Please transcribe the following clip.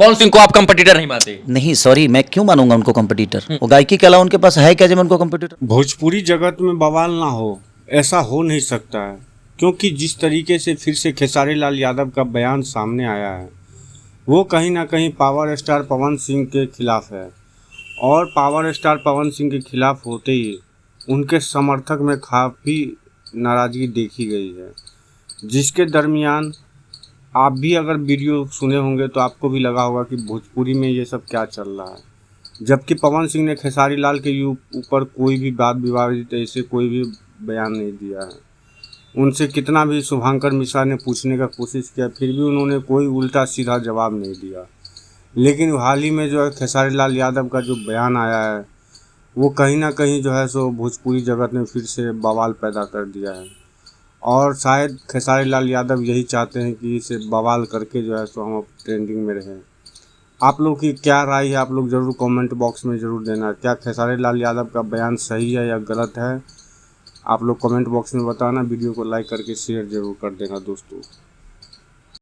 पवन सिंह को आप कंपटीटर नहीं मानते? नहीं सॉरी, मैं क्यों मानूंगा उनको कंपटीटर? वो गायकी के अलावा उनके पास है क्या जब मैं उनको कंपटीटर? भोजपुरी जगत में बवाल ना हो, ऐसा हो नहीं सकता है, क्योंकि जिस तरीके से फिर से खेसारी लाल यादव का बयान सामने आया है वो कहीं ना कहीं पावर स्टार पवन सिंह के खिलाफ है। और पावर स्टार पवन सिंह के खिलाफ होते ही उनके समर्थक में काफ़ी नाराज़गी देखी गई है, जिसके दरमियान आप भी अगर वीडियो सुने होंगे तो आपको भी लगा होगा कि भोजपुरी में ये सब क्या चल रहा है। जबकि पवन सिंह ने खेसारी लाल के ऊपर कोई भी वाद विवादित ऐसे कोई भी बयान नहीं दिया है। उनसे कितना भी शुभांकर मिश्रा ने पूछने का कोशिश किया, फिर भी उन्होंने कोई उल्टा सीधा जवाब नहीं दिया। लेकिन हाल ही में जो है खेसारी लाल यादव का जो बयान आया है वो कहीं ना कहीं जो है सो भोजपुरी जगत में फिर से बवाल पैदा कर दिया है। और शायद खेसारी लाल यादव यही चाहते हैं कि इसे बवाल करके जो है सो हम ट्रेंडिंग में रहें। आप लोग की क्या राय है, आप लोग ज़रूर कमेंट बॉक्स में ज़रूर देना। क्या खेसारी लाल यादव का बयान सही है या गलत है? आप लोग कमेंट बॉक्स में बताना। वीडियो को लाइक करके शेयर ज़रूर कर देना दोस्तों।